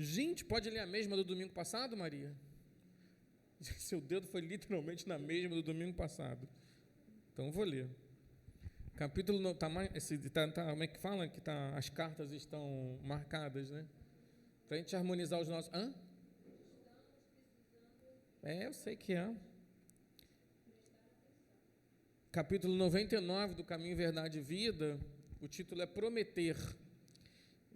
Gente, pode ler a mesma do domingo passado, Maria? Seu dedo foi literalmente na mesma do domingo passado. Então, vou ler. Capítulo, como é que fala? Que as cartas estão marcadas, né? Para a gente harmonizar os nossos... Hã? Eu sei que é. Capítulo 99 do Caminho, Verdade e Vida, o título é Prometer.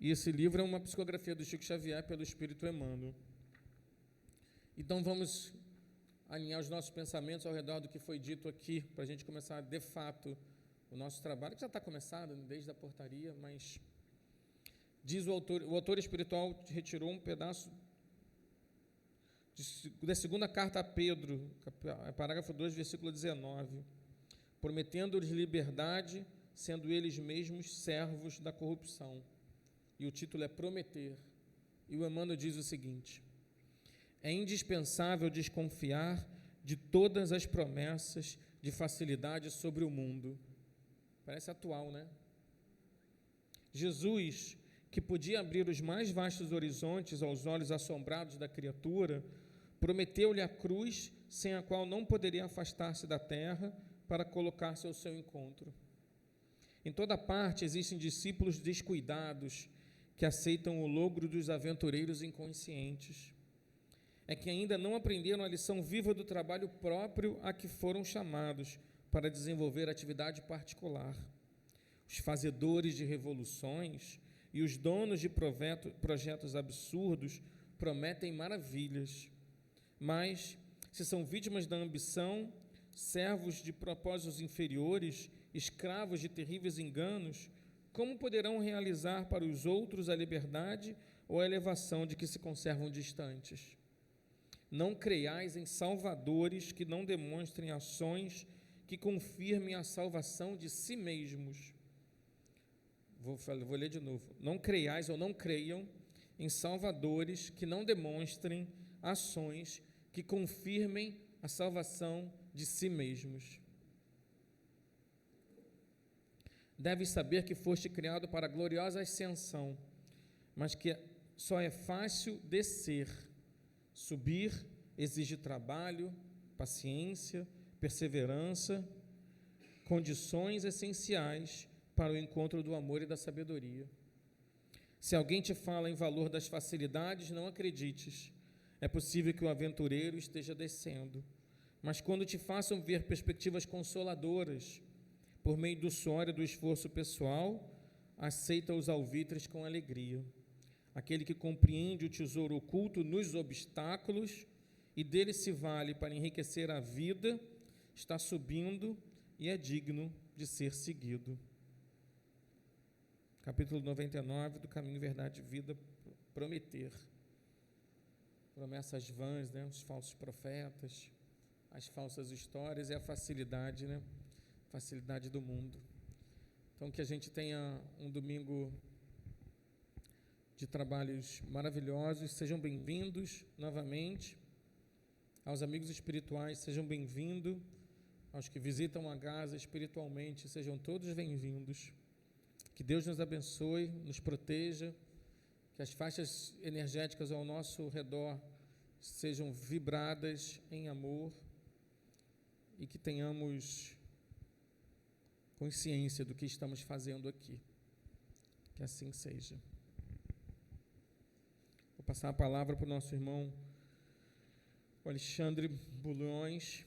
E esse livro é uma psicografia do Chico Xavier pelo Espírito Emmanuel. Então vamos alinhar os nossos pensamentos ao redor do que foi dito aqui, para a gente começar de fato o nosso trabalho, que já está começado desde a portaria, mas diz o autor espiritual retirou um pedaço da segunda carta a Pedro, parágrafo 2, versículo 19, prometendo-lhes liberdade, sendo eles mesmos servos da corrupção. E o título é Prometer. E o Emmanuel diz o seguinte: é indispensável desconfiar de todas as promessas de facilidade sobre o mundo. Parece atual, né? Jesus, que podia abrir os mais vastos horizontes aos olhos assombrados da criatura, prometeu-lhe a cruz, sem a qual não poderia afastar-se da terra para colocar-se ao seu encontro. Em toda parte existem discípulos descuidados que aceitam o logro dos aventureiros inconscientes. É que ainda não aprenderam a lição viva do trabalho próprio a que foram chamados para desenvolver atividade particular. Os fazedores de revoluções e os donos de projetos absurdos prometem maravilhas, mas, se são vítimas da ambição, servos de propósitos inferiores, escravos de terríveis enganos, como poderão realizar para os outros a liberdade ou a elevação de que se conservam distantes? Não creiais em salvadores que não demonstrem ações que confirmem a salvação de si mesmos. Vou ler de novo. Não creiais ou não creiam em salvadores que não demonstrem ações que confirmem a salvação de si mesmos. Deves saber que foste criado para a gloriosa ascensão, mas que só é fácil descer. Subir exige trabalho, paciência, perseverança, condições essenciais para o encontro do amor e da sabedoria. Se alguém te fala em valor das facilidades, não acredites. É possível que o aventureiro esteja descendo, mas quando te façam ver perspectivas consoladoras, por meio do suor e do esforço pessoal, aceita os alvitres com alegria. Aquele que compreende o tesouro oculto nos obstáculos e dele se vale para enriquecer a vida, está subindo e é digno de ser seguido. Capítulo 99 do Caminho, Verdade e Vida, Prometer. Promessas vãs, né? Os falsos profetas, as falsas histórias e a facilidade, né? Facilidade do mundo. Então, que a gente tenha um domingo de trabalhos maravilhosos. Sejam bem-vindos novamente. Aos amigos espirituais, sejam bem-vindos. Aos que visitam a casa espiritualmente, sejam todos bem-vindos. Que Deus nos abençoe, nos proteja, que as faixas energéticas ao nosso redor sejam vibradas em amor e que tenhamos consciência do que estamos fazendo aqui. Que assim seja. Vou passar a palavra para o nosso irmão Alexandre Bulhões.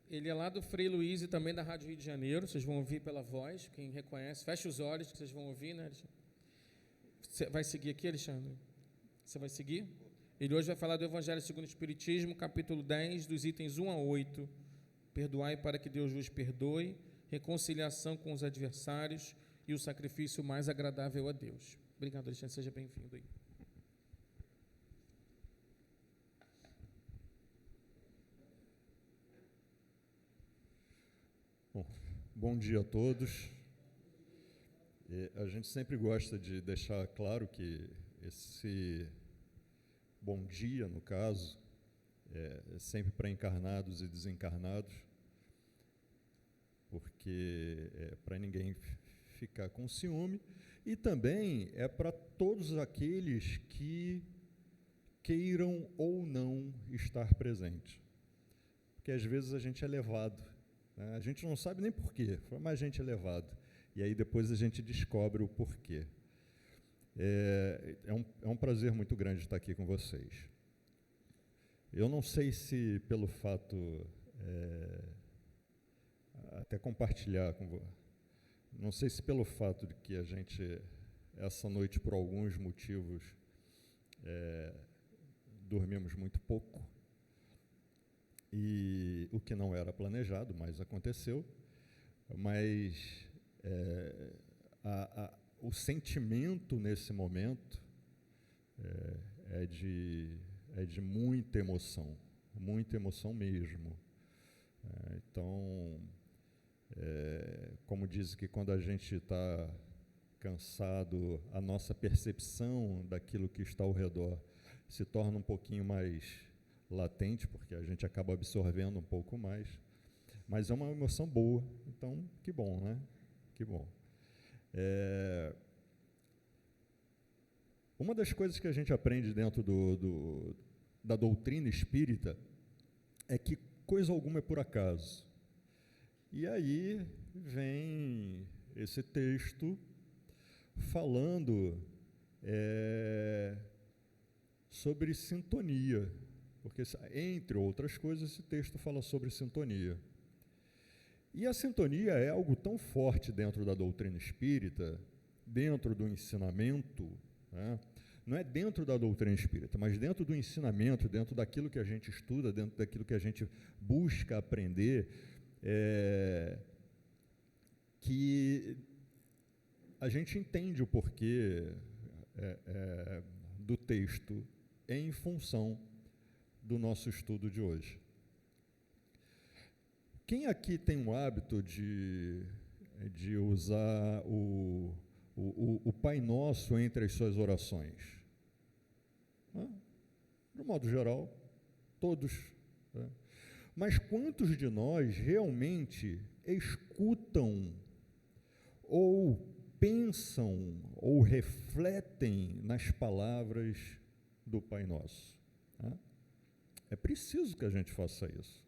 Ele é lá do Frei Luiz e também da Rádio Rio de Janeiro. Vocês vão ouvir pela voz, quem reconhece. Fecha os olhos que vocês vão ouvir, né, Alexandre? Você vai seguir aqui, Alexandre? Você vai seguir? Ele hoje vai falar do Evangelho segundo o Espiritismo, capítulo 10, dos itens 1 a 8. Perdoai para que Deus vos perdoe, reconciliação com os adversários e o sacrifício mais agradável a Deus. Obrigado, Alexandre. Seja bem-vindo aí. Bom dia a todos. A gente sempre gosta de deixar claro que esse bom dia, no caso, é sempre para encarnados e desencarnados, porque é para ninguém ficar com ciúme, e também é para todos aqueles que queiram ou não estar presentes. Porque às vezes a gente é levado, né? A gente não sabe nem porquê, mas a gente é levado. E aí depois a gente descobre o porquê. É um prazer muito grande estar aqui com vocês. Eu não sei se pelo fato, até compartilhar com você, não sei se pelo fato de que a gente, essa noite, por alguns motivos, dormimos muito pouco, e o que não era planejado, mas aconteceu, mas o sentimento nesse momento é de muita emoção mesmo. Então, como diz que quando a gente está cansado, a nossa percepção daquilo que está ao redor se torna um pouquinho mais latente, porque a gente acaba absorvendo um pouco mais, mas é uma emoção boa, então que bom, né? Que bom. Uma das coisas que a gente aprende dentro da doutrina espírita é que coisa alguma é por acaso. E aí vem esse texto falando sobre sintonia, porque, entre outras coisas, esse texto fala sobre sintonia. E a sintonia é algo tão forte dentro da doutrina espírita, dentro do ensinamento, né? Não é dentro da doutrina espírita, mas dentro do ensinamento, dentro daquilo que a gente estuda, dentro daquilo que a gente busca aprender, que a gente entende o porquê do texto em função do nosso estudo de hoje. Quem aqui tem o hábito de usar o Pai Nosso entre as suas orações? De modo geral, todos. Né? Mas quantos de nós realmente escutam ou pensam ou refletem nas palavras do Pai Nosso? É preciso que a gente faça isso.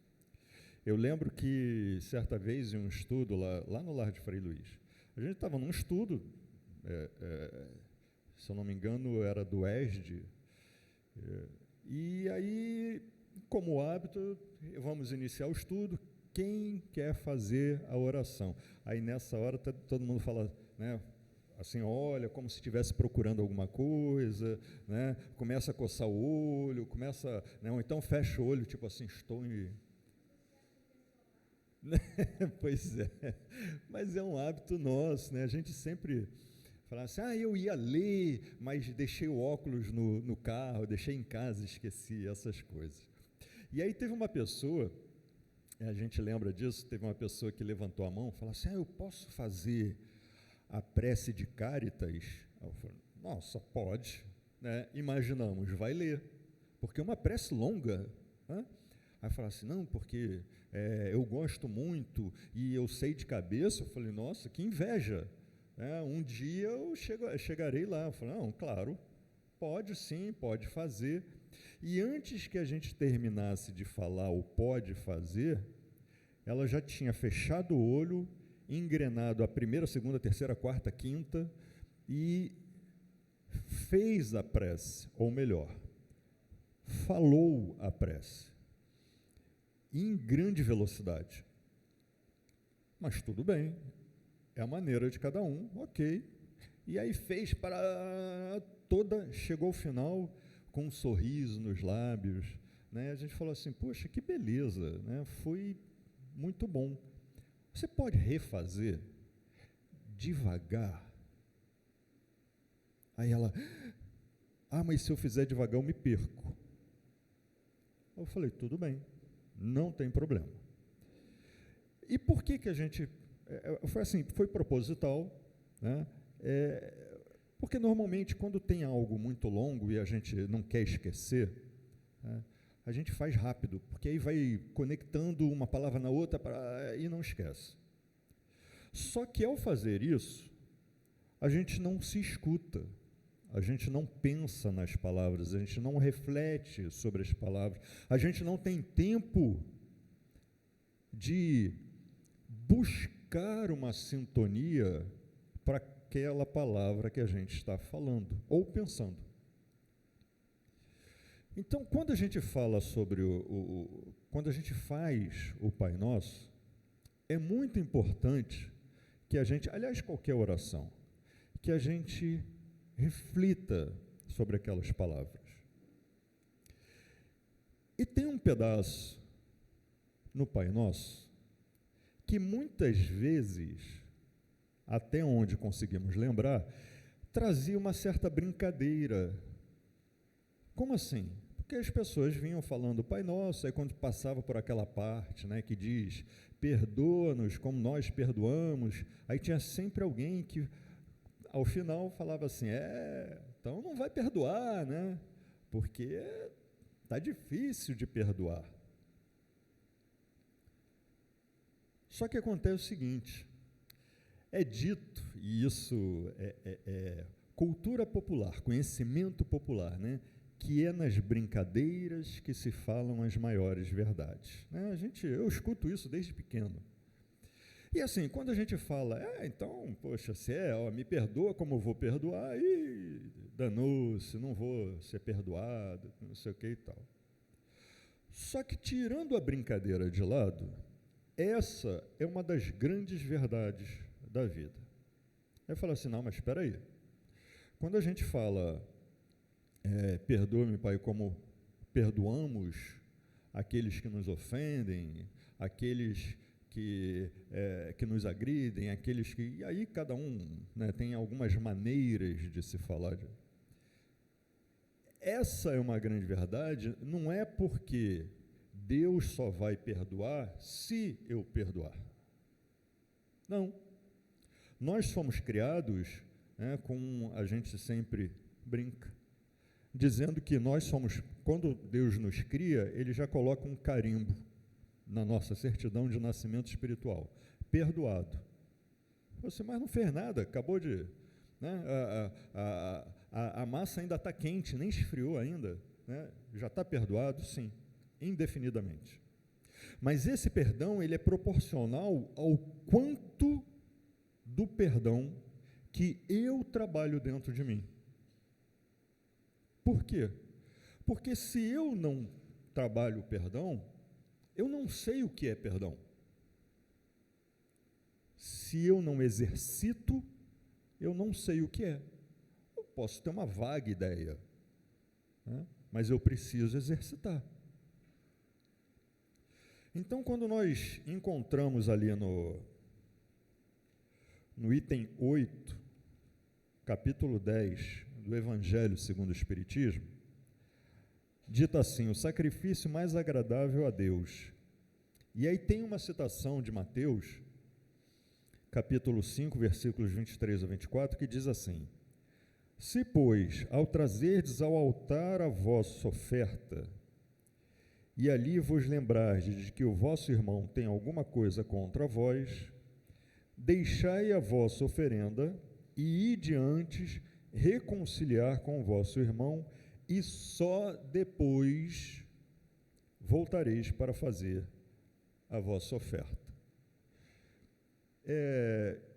Eu lembro que, certa vez, em um estudo lá no Lar de Frei Luís, a gente estava num estudo, se eu não me engano, era do ESD, e aí, como hábito, vamos iniciar o estudo, quem quer fazer a oração? Aí, nessa hora, todo mundo fala, né, assim, olha, como se estivesse procurando alguma coisa, né, começa a coçar o olho, né, ou então fecha o olho, tipo assim, estou em... Pois é, mas é um hábito nosso, né? A gente sempre fala assim, eu ia ler, mas deixei o óculos no carro, deixei em casa, esqueci essas coisas. E aí teve uma pessoa, a gente lembra disso, teve uma pessoa que levantou a mão e falou assim, eu posso fazer a prece de Cáritas? Eu falei, nossa, pode, né? Imaginamos, vai ler, porque é uma prece longa, né? Aí fala assim, não, porque eu gosto muito e eu sei de cabeça. Eu falei, nossa, que inveja. Um dia eu chegarei lá. Eu falei, não, claro, pode sim, pode fazer. E antes que a gente terminasse de falar o pode fazer, ela já tinha fechado o olho, engrenado a primeira, segunda, terceira, quarta, quinta e fez a prece, ou melhor, falou a prece. Em grande velocidade. Mas tudo bem, é a maneira de cada um, ok. E aí fez para toda, chegou ao final com um sorriso nos lábios, né? A gente falou assim, poxa, que beleza, né? Foi muito bom. Você pode refazer devagar? Aí ela, mas se eu fizer devagar eu me perco. Eu falei, tudo bem. Não tem problema. E por que a gente... foi assim, foi proposital, né? Porque normalmente quando tem algo muito longo e a gente não quer esquecer, né, a gente faz rápido, porque aí vai conectando uma palavra na outra e não esquece. Só que ao fazer isso, a gente não se escuta, a gente não pensa nas palavras, a gente não reflete sobre as palavras, a gente não tem tempo de buscar uma sintonia para aquela palavra que a gente está falando ou pensando. Então, quando a gente fala sobre quando a gente faz o Pai Nosso, é muito importante que a gente, aliás, qualquer oração, que a gente reflita sobre aquelas palavras. E tem um pedaço no Pai Nosso que muitas vezes, até onde conseguimos lembrar, trazia uma certa brincadeira. Como assim? Porque as pessoas vinham falando Pai Nosso, aí quando passava por aquela parte, né, que diz, perdoa-nos como nós perdoamos, aí tinha sempre alguém que, ao final, falava assim, então não vai perdoar, né, porque está difícil de perdoar. Só que acontece o seguinte, é dito, e isso é cultura popular, conhecimento popular, né, que é nas brincadeiras que se falam as maiores verdades. Né? Eu escuto isso desde pequeno. E assim, quando a gente fala, então, poxa, me perdoa como eu vou perdoar, e danou-se, não vou ser perdoado, não sei o que e tal. Só que tirando a brincadeira de lado, essa é uma das grandes verdades da vida. Aí fala assim, não, mas espera aí. Quando a gente fala, perdoa-me, Pai, como perdoamos aqueles que nos ofendem, aqueles que nos agridem, aqueles que... E aí cada um, né, tem algumas maneiras de se falar. Essa é uma grande verdade, não é porque Deus só vai perdoar se eu perdoar. Não. Nós fomos criados, né, com a gente sempre brinca, dizendo que nós somos, quando Deus nos cria, Ele já coloca um carimbo na nossa certidão de nascimento espiritual, perdoado. Você, mas não fez nada, acabou de... Né, a massa ainda está quente, nem esfriou ainda, né, já está perdoado, sim, indefinidamente. Mas esse perdão, ele é proporcional ao quanto do perdão que eu trabalho dentro de mim. Por quê? Porque se eu não trabalho o perdão, eu não sei o que é perdão. Se eu não exercito, eu não sei o que é. Eu posso ter uma vaga ideia, né? Mas eu preciso exercitar. Então, quando nós encontramos ali no item 8, capítulo 10, do Evangelho segundo o Espiritismo, dita assim, o sacrifício mais agradável a Deus. E aí tem uma citação de Mateus, capítulo 5, versículos 23 a 24, que diz assim, se, pois, ao trazerdes ao altar a vossa oferta, e ali vos lembrardes de que o vosso irmão tem alguma coisa contra vós, deixai a vossa oferenda e ide antes reconciliar com o vosso irmão, e só depois voltareis para fazer a vossa oferta.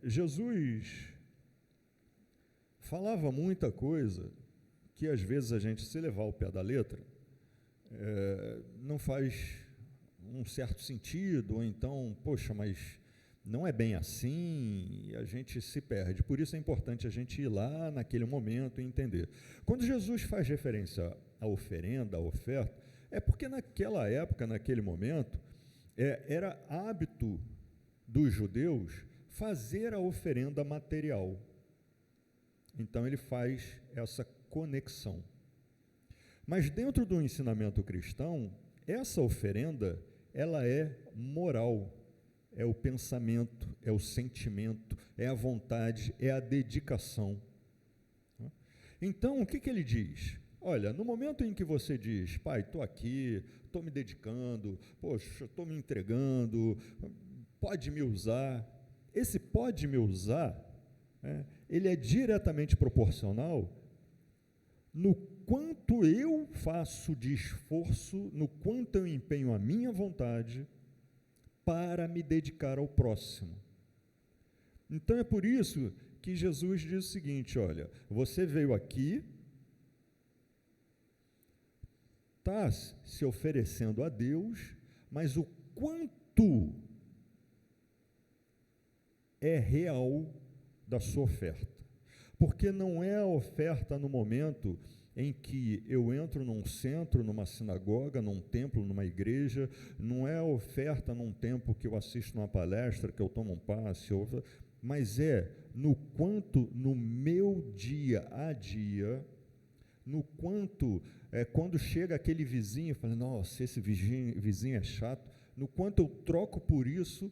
Jesus falava muita coisa que às vezes a gente, se levar ao pé da letra, não faz um certo sentido, ou então, poxa, mas não é bem assim, e a gente se perde. Por isso é importante a gente ir lá naquele momento e entender. Quando Jesus faz referência à oferenda, à oferta, é porque naquela época, naquele momento, era hábito dos judeus fazer a oferenda material. Então ele faz essa conexão. Mas dentro do ensinamento cristão, essa oferenda, ela é moral, é o pensamento, é o sentimento, é a vontade, é a dedicação. Então, o que ele diz? Olha, no momento em que você diz, Pai, estou aqui, estou me dedicando, poxa, estou me entregando, pode me usar. Esse pode me usar, ele é diretamente proporcional no quanto eu faço de esforço, no quanto eu empenho a minha vontade para me dedicar ao próximo. Então é por isso que Jesus diz o seguinte: olha, você veio aqui, está se oferecendo a Deus, mas o quanto é real da sua oferta. Porque não é a oferta no momento em que eu entro num centro, numa sinagoga, num templo, numa igreja, não é a oferta num tempo que eu assisto uma palestra, que eu tomo um passe, mas é no quanto no meu dia a dia, no quanto, quando chega aquele vizinho, fala, nossa, esse vizinho é chato, no quanto eu troco por isso,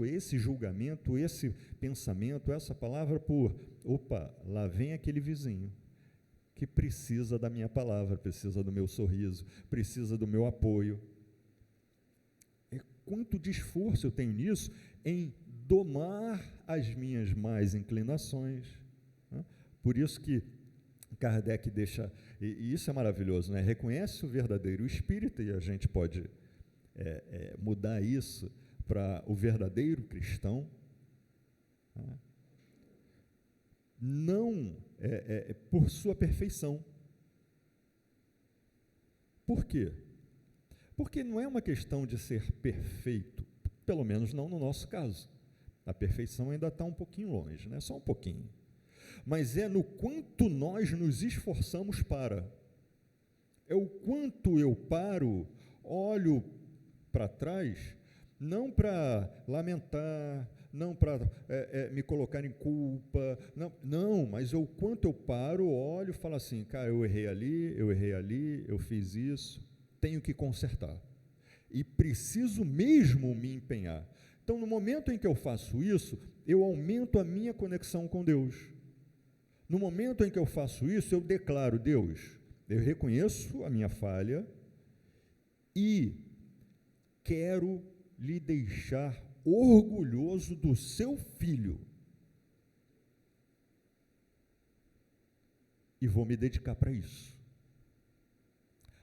esse julgamento, esse pensamento, essa palavra por, opa, lá vem aquele vizinho que precisa da minha palavra, precisa do meu sorriso, precisa do meu apoio. Quanto de esforço eu tenho nisso em domar as minhas más inclinações, né? Por isso que Kardec deixa, e isso é maravilhoso, né? Reconhece o verdadeiro espírita, e a gente pode mudar isso para o verdadeiro cristão, né? Não por sua perfeição. Por quê? Porque não é uma questão de ser perfeito, pelo menos não no nosso caso. A perfeição ainda está um pouquinho longe, né? Só um pouquinho. Mas é no quanto nós nos esforçamos para. É o quanto eu paro, olho para trás, não para lamentar, não para me colocar em culpa, não, mas o quanto eu paro, olho e falo assim, cara, eu errei ali, eu fiz isso, tenho que consertar. E preciso mesmo me empenhar. Então, no momento em que eu faço isso, eu aumento a minha conexão com Deus. No momento em que eu faço isso, eu declaro, Deus, eu reconheço a minha falha e quero lhe deixar orgulhoso do seu filho. E vou me dedicar para isso.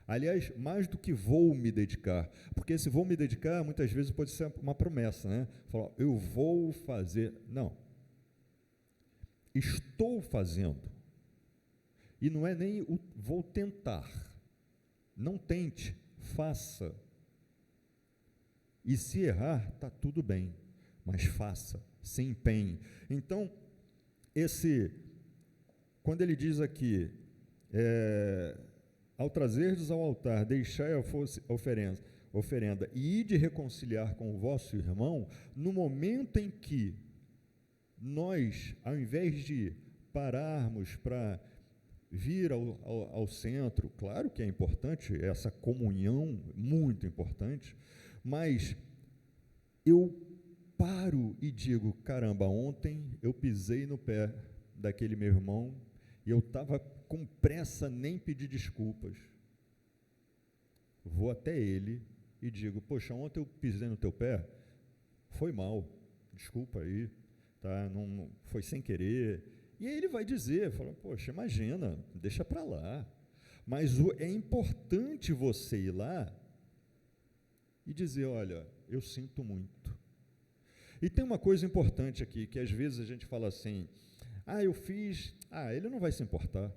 Aliás, mais do que vou me dedicar, porque esse vou me dedicar, muitas vezes pode ser uma promessa, né? Falar, eu vou fazer. Não. Estou fazendo. E não é nem o vou tentar. Não tente, faça. E se errar, está tudo bem, mas faça, se empenhe. Então, quando ele diz aqui, ao trazerdes ao altar, deixai a oferenda e ide reconciliar com o vosso irmão, no momento em que nós, ao invés de pararmos para vir ao centro, claro que é importante, essa comunhão, muito importante, mas eu paro e digo, caramba, ontem eu pisei no pé daquele meu irmão e eu estava com pressa, nem pedir desculpas. Vou até ele e digo, poxa, ontem eu pisei no teu pé, foi mal, desculpa aí, tá? Não foi sem querer. E aí ele vai dizer, fala, poxa, imagina, deixa para lá. Mas é importante você ir lá e dizer, olha, eu sinto muito. E tem uma coisa importante aqui, que às vezes a gente fala assim, eu fiz, ele não vai se importar.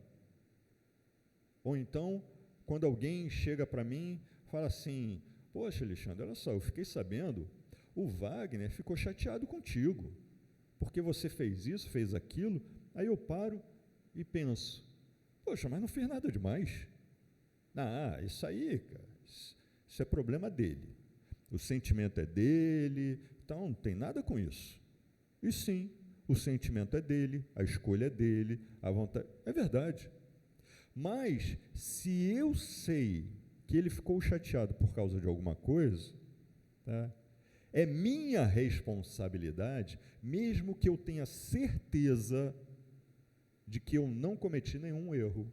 Ou então, quando alguém chega para mim, fala assim, poxa, Alexandre, olha só, eu fiquei sabendo, o Wagner ficou chateado contigo, porque você fez isso, fez aquilo. Aí eu paro e penso, poxa, mas não fez nada demais. Isso aí, cara, isso é problema dele. O sentimento é dele, então não tem nada com isso. E sim, o sentimento é dele, a escolha é dele, a vontade, é verdade. Mas, se eu sei que ele ficou chateado por causa de alguma coisa, tá? É minha responsabilidade, mesmo que eu tenha certeza de que eu não cometi nenhum erro.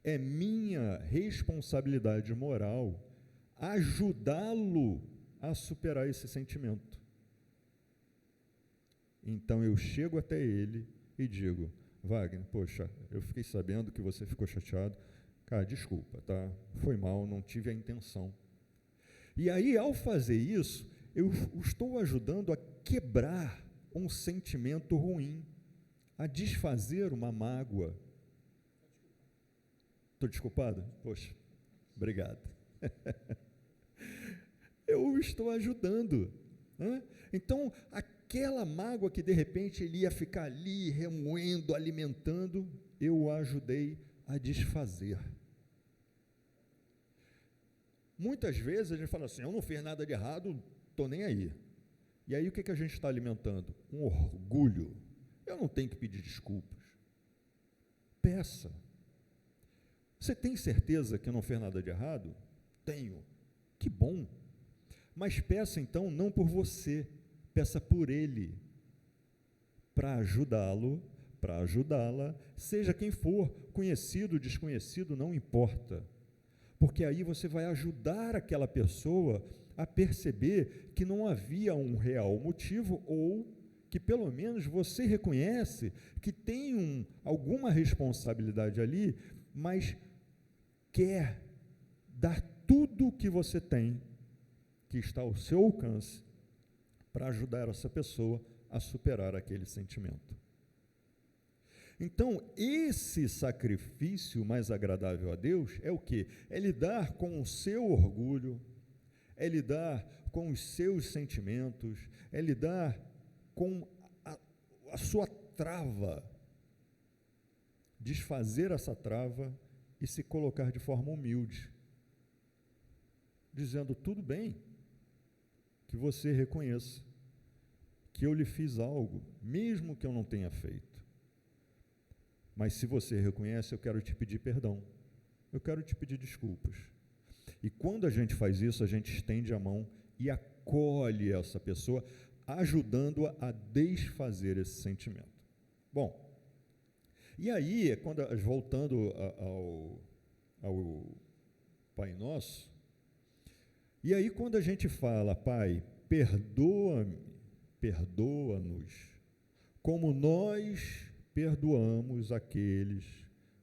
É minha responsabilidade moral ajudá-lo a superar esse sentimento. Então eu chego até ele e digo, Wagner, poxa, eu fiquei sabendo que você ficou chateado. Cara, desculpa, tá? Foi mal, não tive a intenção. E aí, ao fazer isso, eu estou ajudando a quebrar um sentimento ruim, a desfazer uma mágoa. Estou desculpado? Poxa, obrigado. Eu estou ajudando, né? Então, aquela mágoa que de repente ele ia ficar ali remoendo, alimentando, eu ajudei a desfazer. Muitas vezes a gente fala assim, eu não fiz nada de errado, estou nem aí. E aí o que a gente está alimentando? Um orgulho. Eu não tenho que pedir desculpas. Peça. Você tem certeza que não fez nada de errado? Tenho. Que bom. Mas peça então não por você, peça por ele, para ajudá-lo, para ajudá-la, seja quem for, conhecido, desconhecido, não importa. Porque aí você vai ajudar aquela pessoa a perceber que não havia um real motivo, ou que pelo menos você reconhece que tem alguma responsabilidade ali, mas quer dar tudo o que você tem, que está ao seu alcance, para ajudar essa pessoa a superar aquele sentimento. Então, esse sacrifício mais agradável a Deus é o quê? É lidar com o seu orgulho, é lidar com os seus sentimentos, é lidar com a sua trava, desfazer essa trava e se colocar de forma humilde, dizendo, tudo bem, que você reconheça que eu lhe fiz algo, mesmo que eu não tenha feito. Mas se você reconhece, eu quero te pedir perdão, eu quero te pedir desculpas. E quando a gente faz isso, a gente estende a mão e acolhe essa pessoa, ajudando-a a desfazer esse sentimento. Bom, e aí, voltando ao Pai Nosso, e aí quando a gente fala, Pai, perdoa-nos, como nós perdoamos aqueles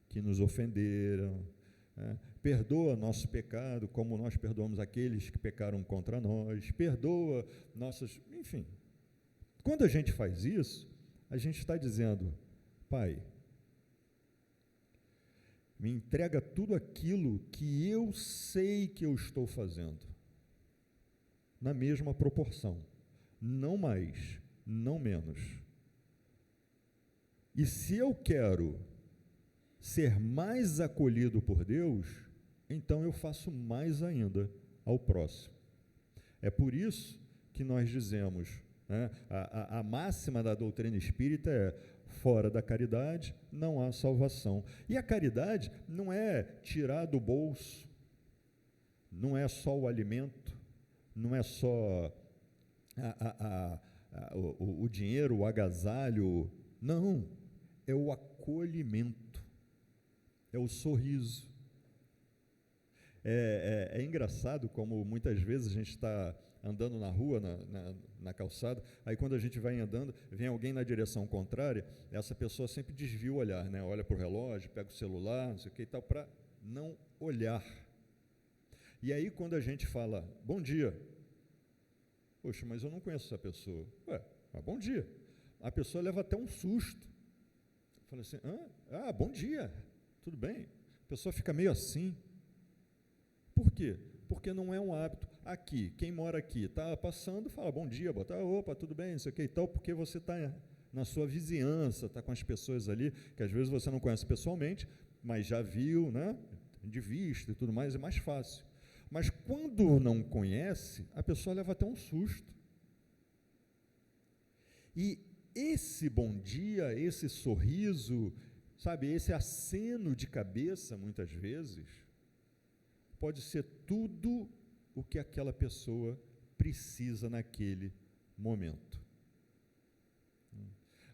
que nos ofenderam, né? Perdoa nosso pecado, como nós perdoamos aqueles que pecaram contra nós, perdoa nossas... Enfim, quando a gente faz isso, a gente está dizendo, Pai, me entrega tudo aquilo que eu sei que eu estou fazendo, na mesma proporção, não mais, não menos. E se eu quero ser mais acolhido por Deus, então eu faço mais ainda ao próximo. É por isso que nós dizemos, né, a máxima da doutrina espírita é: fora da caridade não há salvação. E a caridade não é tirar do bolso, não é só o alimento, não é só o dinheiro, o agasalho, não, é o acolhimento, é o sorriso. É engraçado como muitas vezes a gente está andando na rua, na calçada, aí quando a gente vai andando, vem alguém na direção contrária, essa pessoa sempre desvia o olhar, né? Olha para o relógio, pega o celular, não sei o que e tal, para não olhar. E aí quando a gente fala, bom dia, poxa, mas eu não conheço essa pessoa. Mas bom dia. A pessoa leva até um susto. Fala assim, bom dia, tudo bem? A pessoa fica meio assim. Por quê? Porque não é um hábito. Aqui, quem mora aqui, está passando, fala bom dia, bota, opa, tudo bem, não sei o que e tal, porque você está na sua vizinhança, está com as pessoas ali, que às vezes você não conhece pessoalmente, mas já viu, né, de vista e tudo mais, é mais fácil. Mas quando não conhece, a pessoa leva até um susto. E esse bom dia, esse sorriso, sabe, esse aceno de cabeça, muitas vezes, pode ser tudo o que aquela pessoa precisa naquele momento.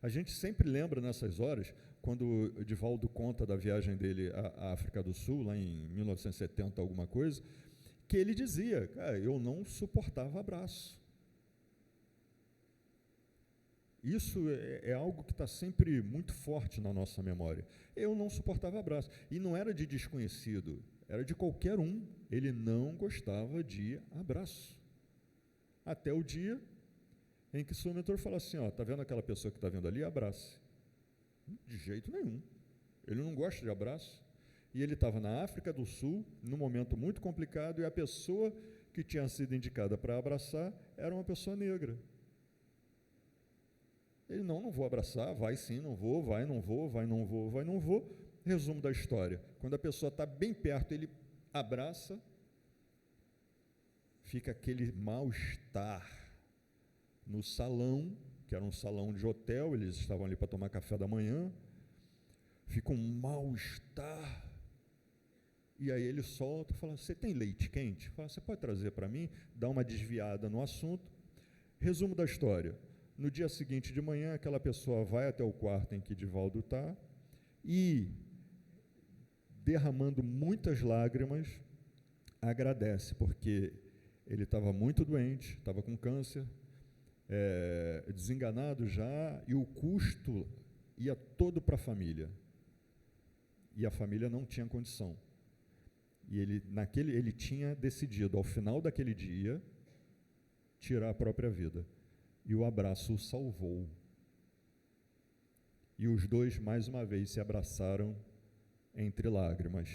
A gente sempre lembra nessas horas, quando o Divaldo conta da viagem dele à África do Sul, lá em 1970, alguma coisa, que ele dizia, eu não suportava abraço. Isso é algo que está sempre muito forte na nossa memória. Eu não suportava abraço. E não era de desconhecido, era de qualquer um. Ele não gostava de abraço. Até o dia em que seu mentor falou assim, está vendo aquela pessoa que está vendo ali? Abrace. De jeito nenhum. Ele não gosta de abraço. E ele estava na África do Sul, num momento muito complicado, e a pessoa que tinha sido indicada para abraçar era uma pessoa negra. Ele, não vou abraçar, vai sim, não vou, vai, não vou, vai, não vou, vai, não vou. Resumo da história, quando a pessoa está bem perto, ele abraça, fica aquele mal-estar no salão, que era um salão de hotel, eles estavam ali para tomar café da manhã, fica um mal-estar, e aí ele solta, fala, você tem leite quente? Fala, você pode trazer para mim? Dá uma desviada no assunto. Resumo da história, no dia seguinte de manhã, aquela pessoa vai até o quarto em que Divaldo está e, derramando muitas lágrimas, agradece, porque ele estava muito doente, estava com câncer, desenganado já, e o custo ia todo para a família. E a família não tinha condição. E ele tinha decidido, ao final daquele dia, tirar a própria vida. E o abraço o salvou. E os dois, mais uma vez, se abraçaram entre lágrimas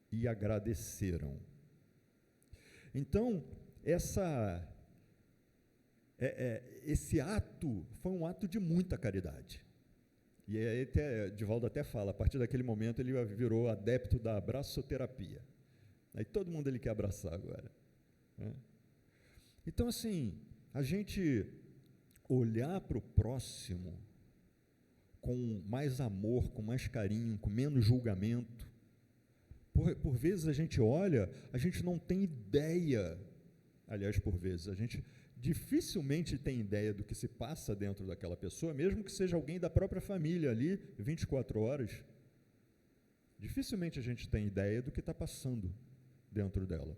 e agradeceram. Então, esse ato foi um ato de muita caridade. E aí Divaldo até fala, a partir daquele momento ele virou adepto da abraçoterapia. Aí todo mundo ele quer abraçar agora, né? Então, assim, a gente olhar para o próximo com mais amor, com mais carinho, com menos julgamento. Por vezes a gente olha, a gente não tem ideia, aliás, por vezes, a gente dificilmente tem ideia do que se passa dentro daquela pessoa, mesmo que seja alguém da própria família ali, 24 horas, dificilmente a gente tem ideia do que está passando dentro dela.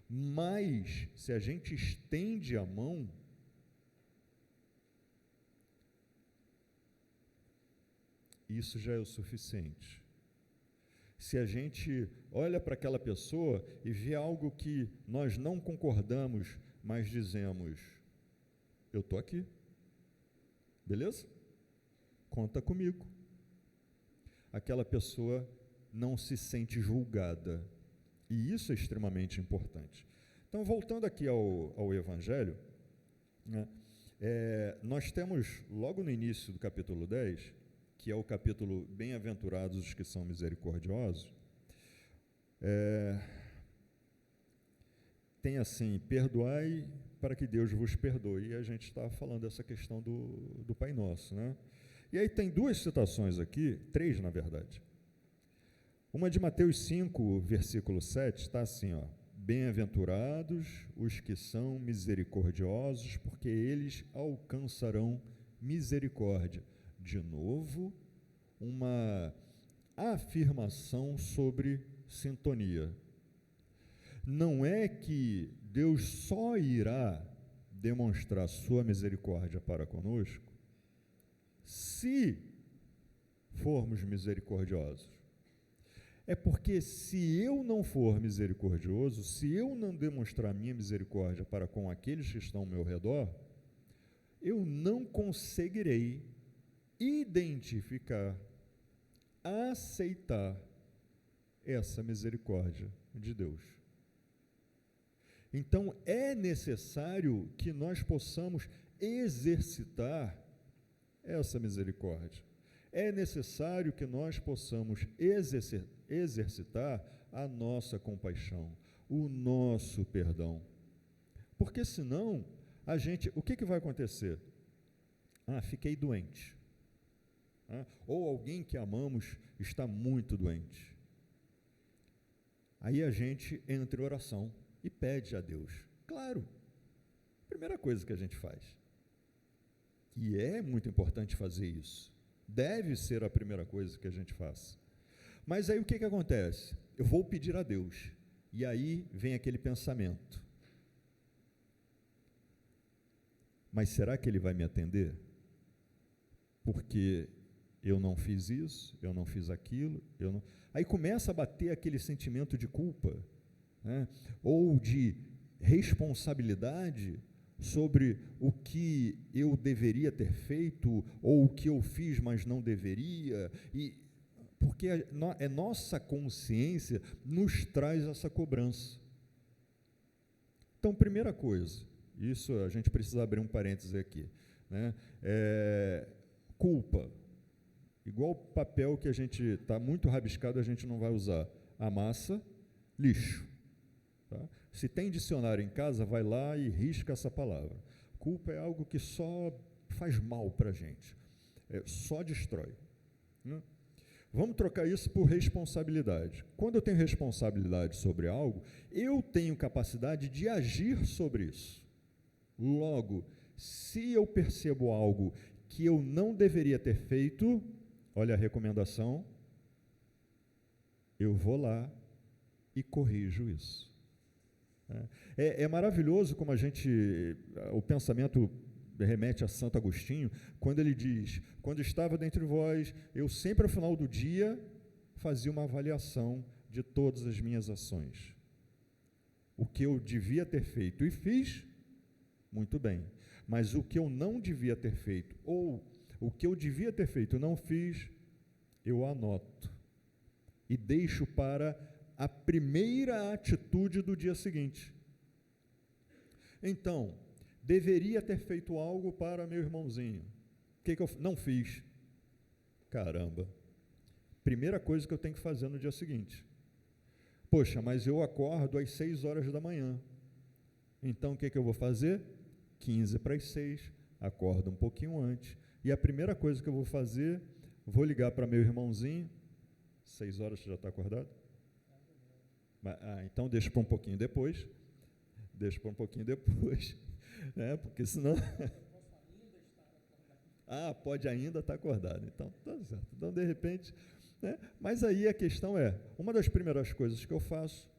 Mas, se a gente estende a mão, isso já é o suficiente. Se a gente olha para aquela pessoa e vê algo que nós não concordamos, mas dizemos, eu estou aqui, beleza? Conta comigo. Aquela pessoa não se sente julgada, e isso é extremamente importante. Então, voltando aqui ao Evangelho, né, nós temos, logo no início do capítulo 10, que é o capítulo Bem-aventurados os que são misericordiosos, tem assim, perdoai para que Deus vos perdoe, e a gente está falando dessa questão do Pai Nosso, né? E aí tem duas citações aqui, três na verdade. Uma de Mateus 5, versículo 7, está assim, bem-aventurados os que são misericordiosos, porque eles alcançarão misericórdia. De novo, uma afirmação sobre sintonia. Não é que Deus só irá demonstrar sua misericórdia para conosco se formos misericordiosos. É porque se eu não for misericordioso, se eu não demonstrar minha misericórdia para com aqueles que estão ao meu redor, eu não conseguirei identificar, aceitar essa misericórdia de Deus. Então, é necessário que nós possamos exercitar essa misericórdia. É necessário que nós possamos exercitar a nossa compaixão, o nosso perdão. Porque senão, o que vai acontecer? Fiquei doente. Ou alguém que amamos está muito doente. Aí a gente entra em oração e pede a Deus. Claro, primeira coisa que a gente faz. E é muito importante fazer isso. Deve ser a primeira coisa que a gente faça. Mas aí o que acontece? Eu vou pedir a Deus. E aí vem aquele pensamento. Mas será que Ele vai me atender? porque eu não fiz isso, eu não fiz aquilo, eu não... Aí começa a bater aquele sentimento de culpa, né? Ou de responsabilidade sobre o que eu deveria ter feito, ou o que eu fiz, mas não deveria, porque nossa consciência nos traz essa cobrança. Então, primeira coisa, isso a gente precisa abrir um parêntese aqui, né? Culpa, igual papel que a gente está muito rabiscado, a gente não vai usar. Amassa, lixo. Tá? Se tem dicionário em casa, vai lá e risca essa palavra. Culpa é algo que só faz mal para a gente, só destrói, né? Vamos trocar isso por responsabilidade. Quando eu tenho responsabilidade sobre algo, eu tenho capacidade de agir sobre isso. Logo, se eu percebo algo que eu não deveria ter feito, olha a recomendação, eu vou lá e corrijo isso. É maravilhoso como o pensamento remete a Santo Agostinho, quando ele diz: quando estava dentre vós, eu sempre ao final do dia fazia uma avaliação de todas as minhas ações. O que eu devia ter feito e fiz, muito bem, mas o que eu não devia ter feito, ou o que eu devia ter feito e não fiz, eu anoto e deixo para a primeira atitude do dia seguinte. Então, deveria ter feito algo para meu irmãozinho. O que eu não fiz? Caramba. Primeira coisa que eu tenho que fazer no dia seguinte. Poxa, mas eu acordo às 6 horas da manhã. Então, o que eu vou fazer? 15 para as 6, acordo um pouquinho antes. E a primeira coisa que eu vou fazer, vou ligar para meu irmãozinho. 6 horas você já está acordado? Então deixa para um pouquinho depois. Porque senão... pode ainda estar acordado. Então, tá certo. Então, de repente... né? Mas aí a questão uma das primeiras coisas que eu faço,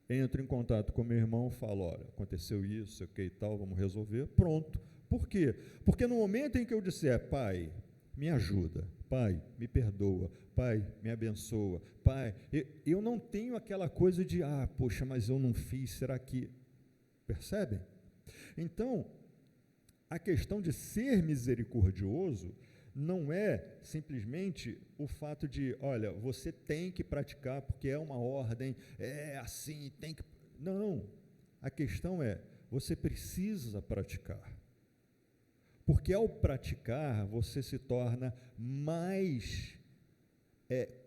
entro em contato com meu irmão, falo: olha, aconteceu isso, ok, tal, vamos resolver, pronto. Por quê? Porque no momento em que eu disser: pai, me ajuda, pai, me perdoa, pai, me abençoa, pai, eu não tenho aquela coisa de: poxa, mas eu não fiz, será que... Percebem? Então, a questão de ser misericordioso não é simplesmente o fato de: olha, você tem que praticar porque é uma ordem, é assim, tem que... Não, a questão você precisa praticar. Porque ao praticar, você se torna mais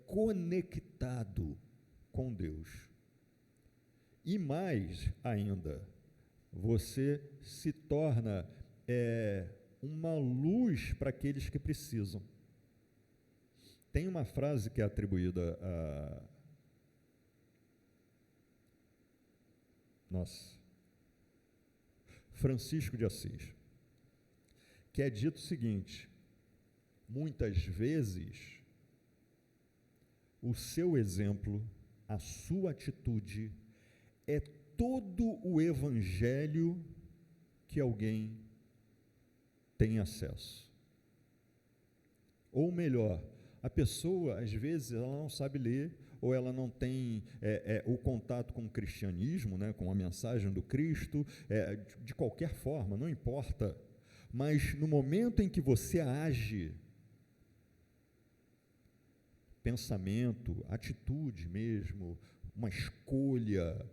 conectado com Deus. E mais ainda, você se torna uma luz para aqueles que precisam. Tem uma frase que é atribuída a... Francisco de Assis, que é dito o seguinte: muitas vezes o seu exemplo, a sua atitude é todo o evangelho que alguém tem acesso. Ou melhor, a pessoa, às vezes, ela não sabe ler, ou ela não tem o contato com o cristianismo, né, com a mensagem do Cristo, de qualquer forma, não importa. Mas no momento em que você age, pensamento, atitude mesmo, uma escolha,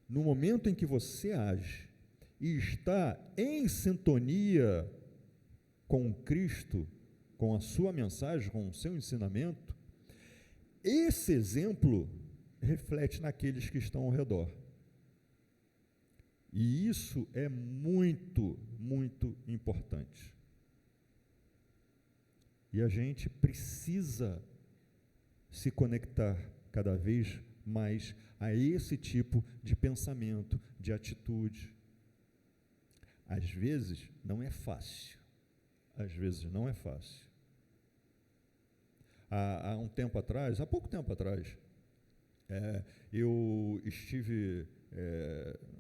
no momento em que você age e está em sintonia com Cristo, com a sua mensagem, com o seu ensinamento, esse exemplo reflete naqueles que estão ao redor. E isso é muito, muito importante. E a gente precisa se conectar cada vez mais a esse tipo de pensamento, de atitude. Às vezes não é fácil. Às vezes não é fácil. Há pouco tempo atrás, eu estive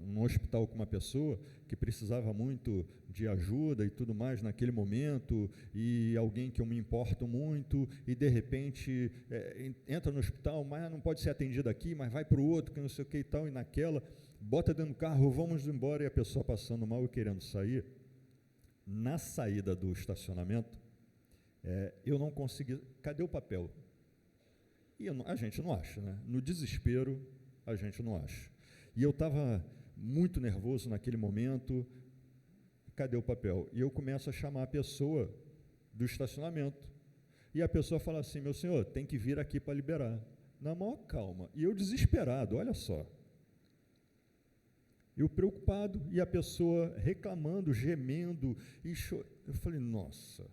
num hospital com uma pessoa que precisava muito de ajuda e tudo mais naquele momento, e alguém que eu me importo muito, e de repente entra no hospital, mas não pode ser atendido aqui, mas vai para o outro, que não sei o que e tal, e naquela, bota dentro do carro, vamos embora, e a pessoa passando mal e querendo sair. Na saída do estacionamento, eu não consegui, cadê o papel? E a gente não acha, né? No desespero, a gente não acha. E eu estava muito nervoso naquele momento, cadê o papel? E eu começo a chamar a pessoa do estacionamento, e a pessoa fala assim, meu senhor, tem que vir aqui para liberar, na maior calma, e eu desesperado, olha só, eu preocupado, e a pessoa reclamando, gemendo, e eu falei, nossa,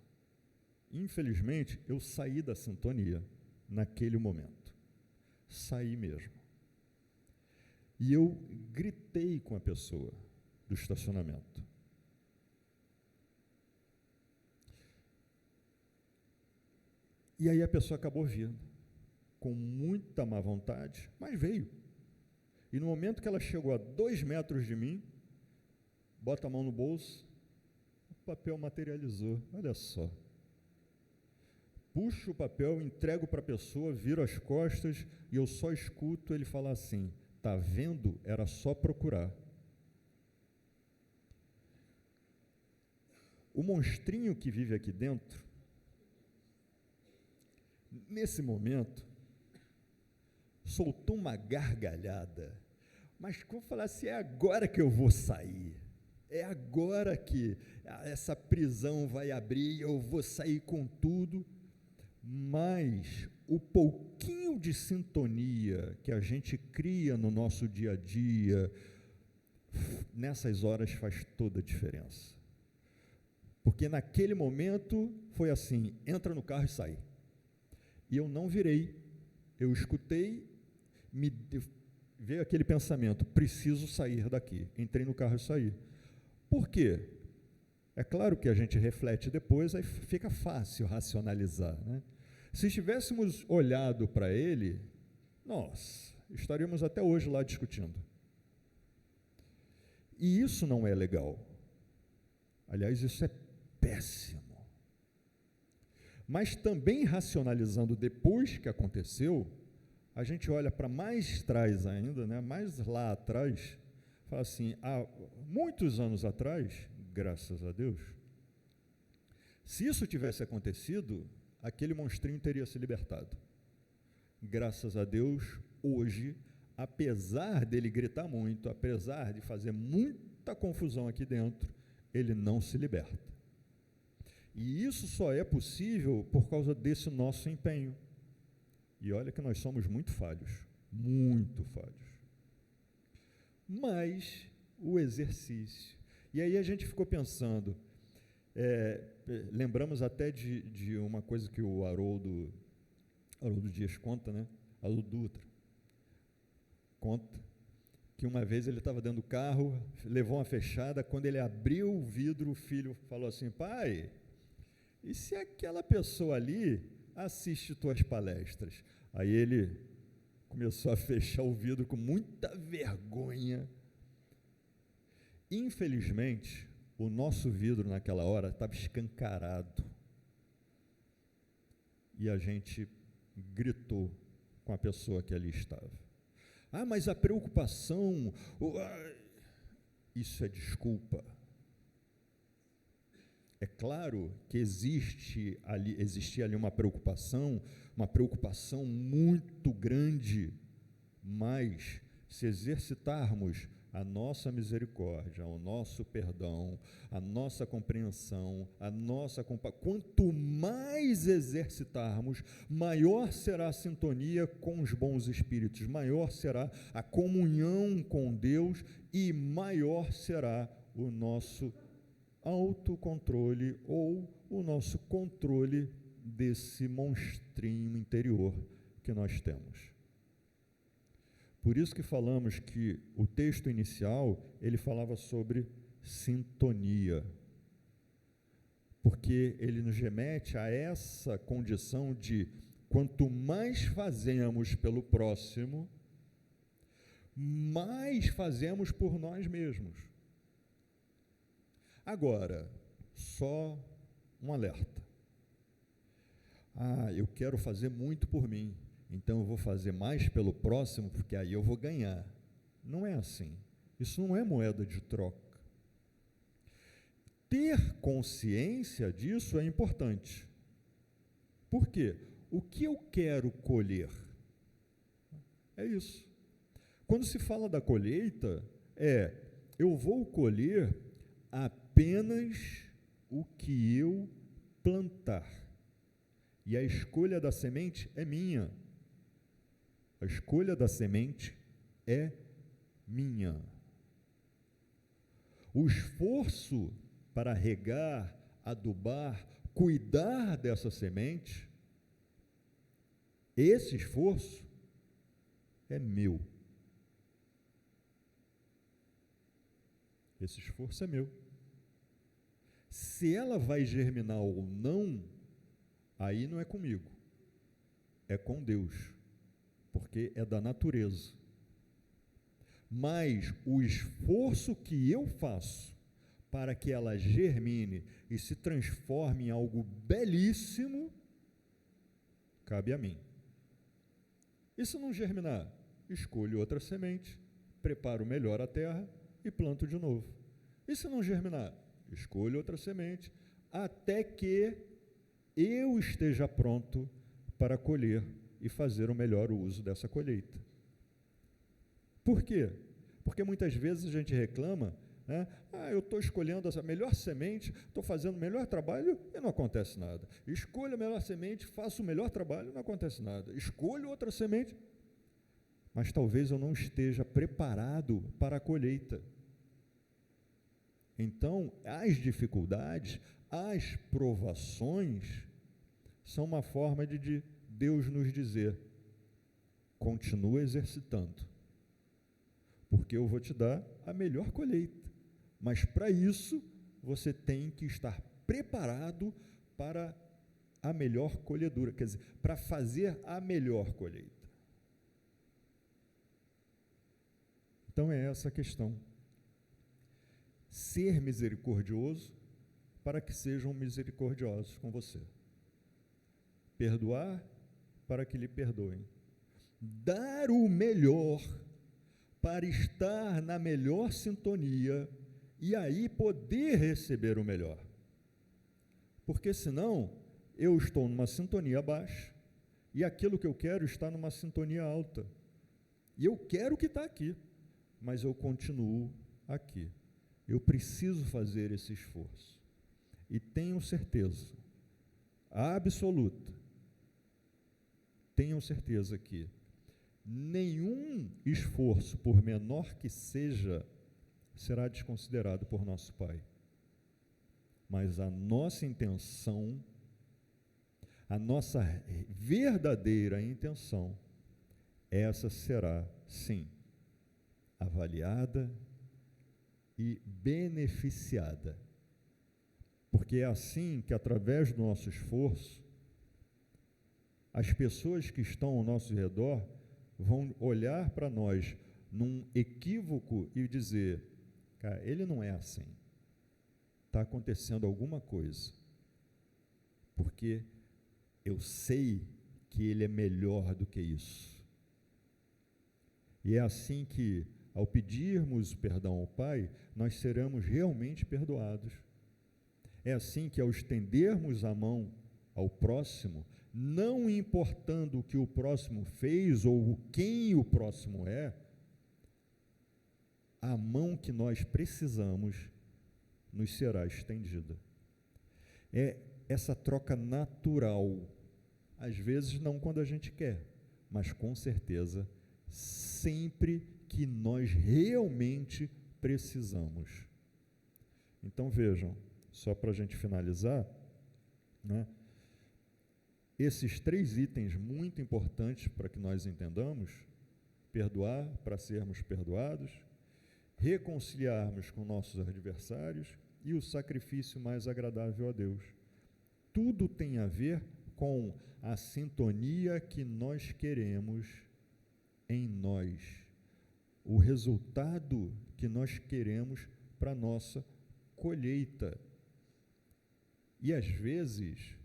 infelizmente, eu saí da sintonia, naquele momento, saí mesmo, e eu gritei com a pessoa do estacionamento. E aí a pessoa acabou vindo, com muita má vontade, mas veio. E no momento que ela chegou a 2 metros de mim, bota a mão no bolso, o papel materializou, olha só. Puxo o papel, entrego para a pessoa, viro as costas, e eu só escuto ele falar assim, tá vendo? Era só procurar. O monstrinho que vive aqui dentro, nesse momento, soltou uma gargalhada, mas como falar assim, é agora que eu vou sair, é agora que essa prisão vai abrir, eu vou sair com tudo, mas o pouquinho de sintonia que a gente cria no nosso dia a dia, nessas horas faz toda a diferença, porque naquele momento foi assim, entra no carro e sai. E eu não virei, eu escutei, veio aquele pensamento, preciso sair daqui, entrei no carro e saí. Por quê? É claro que a gente reflete depois, aí fica fácil racionalizar, né? Se tivéssemos olhado para ele, nós estaríamos até hoje lá discutindo. E isso não é legal. Aliás, isso é péssimo. Mas também racionalizando depois que aconteceu, a gente olha para mais atrás ainda, né, mais lá atrás, fala assim, há muitos anos atrás, graças a Deus, se isso tivesse acontecido, aquele monstrinho teria se libertado. Graças a Deus, hoje, apesar dele gritar muito, apesar de fazer muita confusão aqui dentro, ele não se liberta. E isso só é possível por causa desse nosso empenho. E olha que nós somos muito falhos, muito falhos. Mas o exercício. E aí a gente ficou pensando, lembramos até de uma coisa que o Haroldo Dias conta, né? Haroldo Dutra conta, que uma vez ele estava dentro do carro, levou uma fechada, quando ele abriu o vidro, o filho falou assim, pai, e se aquela pessoa ali assiste tuas palestras? Aí ele começou a fechar o vidro com muita vergonha. Infelizmente, o nosso vidro naquela hora estava escancarado. E a gente gritou com a pessoa que ali estava. Ah, mas a preocupação, isso é desculpa. É claro que existia ali uma preocupação muito grande, mas se exercitarmos a nossa misericórdia, o nosso perdão, a nossa compreensão, quanto mais exercitarmos, maior será a sintonia com os bons espíritos, maior será a comunhão com Deus e maior será o nosso autocontrole ou o nosso controle desse monstrinho interior que nós temos. Por isso que falamos que o texto inicial, ele falava sobre sintonia, porque ele nos remete a essa condição de quanto mais fazemos pelo próximo, mais fazemos por nós mesmos. Agora, só um alerta. Eu quero fazer muito por mim, então eu vou fazer mais pelo próximo, porque aí eu vou ganhar. Não é assim. Isso não é moeda de troca. Ter consciência disso é importante. Por quê? O que eu quero colher? É isso. Quando se fala da colheita, eu vou colher apenas o que eu plantar. E a escolha da semente é minha. A escolha da semente é minha. O esforço para regar, adubar, cuidar dessa semente, esse esforço é meu. Esse esforço é meu. Se ela vai germinar ou não, aí não é comigo, é com Deus, porque é da natureza. Mas o esforço que eu faço para que ela germine e se transforme em algo belíssimo, cabe a mim. E se não germinar, escolho outra semente, preparo melhor a terra e planto de novo. E se não germinar, escolho outra semente, até que eu esteja pronto para colher e fazer o melhor uso dessa colheita. Por quê? Porque muitas vezes a gente reclama, né? Eu estou escolhendo essa melhor semente, estou fazendo o melhor trabalho e não acontece nada. Escolho a melhor semente, faço o melhor trabalho e não acontece nada. Escolho outra semente, mas talvez eu não esteja preparado para a colheita. Então, as dificuldades, as provações, são uma forma de Deus nos dizer: continua exercitando, porque eu vou te dar a melhor colheita. Mas para isso, você tem que estar preparado para a melhor colhedura, quer dizer, para fazer a melhor colheita. Então é essa a questão. Ser misericordioso para que sejam misericordiosos com você. Perdoar para que lhe perdoem. Dar o melhor para estar na melhor sintonia e aí poder receber o melhor. Porque senão eu estou numa sintonia baixa e aquilo que eu quero está numa sintonia alta. E eu quero que está aqui, mas eu continuo aqui. Eu preciso fazer esse esforço. E tenho certeza, absoluta, tenham certeza que nenhum esforço, por menor que seja, será desconsiderado por nosso Pai. Mas a nossa intenção, a nossa verdadeira intenção, essa será, sim, avaliada e beneficiada. Porque é assim que, através do nosso esforço, as pessoas que estão ao nosso redor vão olhar para nós num equívoco e dizer: cara, ele não é assim, está acontecendo alguma coisa, porque eu sei que ele é melhor do que isso. E é assim que, ao pedirmos perdão ao Pai, nós seremos realmente perdoados. É assim que, ao estendermos a mão ao próximo, não importando o que o próximo fez ou quem o próximo é, a mão que nós precisamos nos será estendida. É essa troca natural, às vezes não quando a gente quer, mas com certeza sempre que nós realmente precisamos. Então vejam, só para a gente finalizar, né, esses 3 itens muito importantes para que nós entendamos: perdoar para sermos perdoados, reconciliarmos com nossos adversários e o sacrifício mais agradável a Deus. Tudo tem a ver com a sintonia que nós queremos em nós. o resultado que nós queremos para a nossa colheita. E às vezes,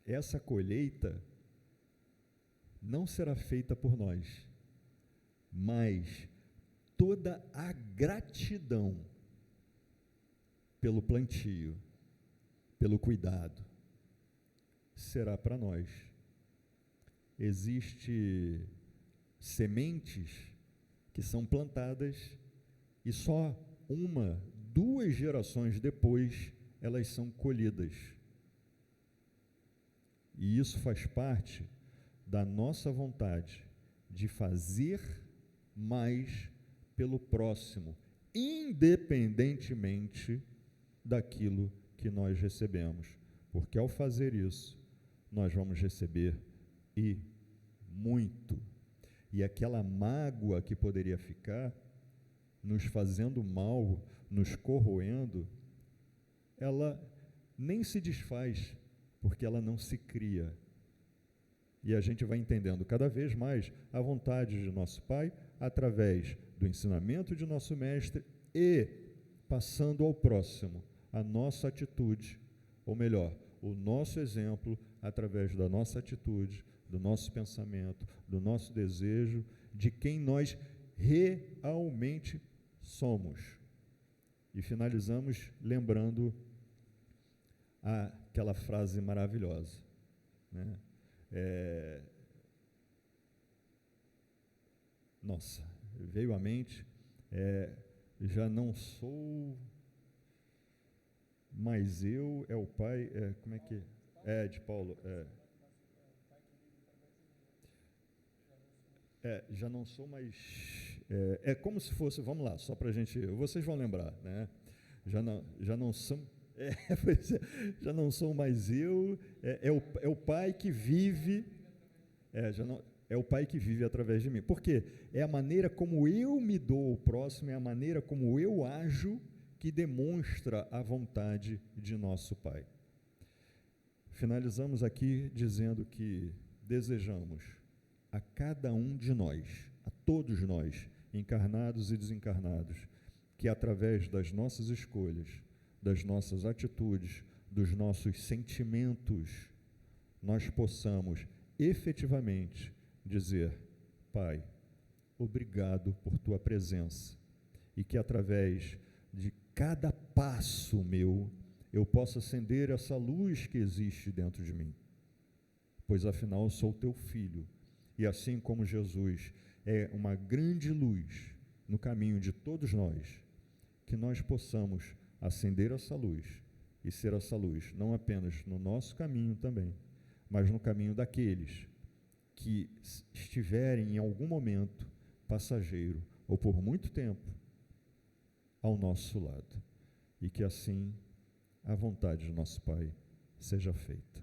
essa colheita não será feita por nós, mas toda a gratidão pelo plantio, pelo cuidado, será para nós. Existem sementes que são plantadas e só 1, 2 gerações depois elas são colhidas. E isso faz parte da nossa vontade de fazer mais pelo próximo, independentemente daquilo que nós recebemos, porque ao fazer isso, nós vamos receber e muito. E aquela mágoa que poderia ficar nos fazendo mal, nos corroendo, ela nem se desfaz, porque ela não se cria. E a gente vai entendendo cada vez mais a vontade de nosso Pai, através do ensinamento de nosso Mestre e passando ao próximo a nossa atitude, ou melhor, o nosso exemplo, através da nossa atitude, do nosso pensamento, do nosso desejo, de quem nós realmente somos. E finalizamos lembrando aquela frase maravilhosa, né? Nossa, veio à mente, já não sou mais eu, é o Pai, como é que é? De Paulo, já não sou mais, é como se fosse, vamos lá, só para a gente, vocês vão lembrar, né? Já não são, já não sou mais eu, é o Pai que vive, é o Pai que vive através de mim. Por quê? É a maneira como eu me dou ao próximo, é a maneira como eu ajo que demonstra a vontade de nosso Pai. Finalizamos aqui dizendo que desejamos a cada um de nós, a todos nós, encarnados e desencarnados, que através das nossas escolhas, das nossas atitudes, dos nossos sentimentos, nós possamos efetivamente dizer: Pai, obrigado por tua presença, e que através de cada passo meu, eu possa acender essa luz que existe dentro de mim, pois afinal eu sou teu filho, e assim como Jesus é uma grande luz no caminho de todos nós, que nós possamos acender essa luz e ser essa luz, não apenas no nosso caminho também, mas no caminho daqueles que estiverem em algum momento passageiro ou por muito tempo ao nosso lado, e que assim a vontade de nosso Pai seja feita.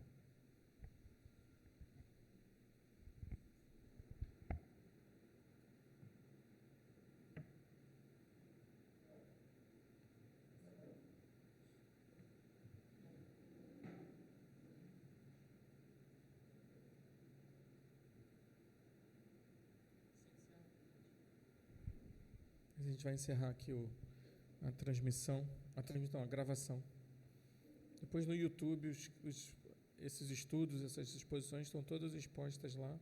A gente vai encerrar aqui a gravação. Depois no YouTube, esses estudos, essas exposições estão todas expostas lá.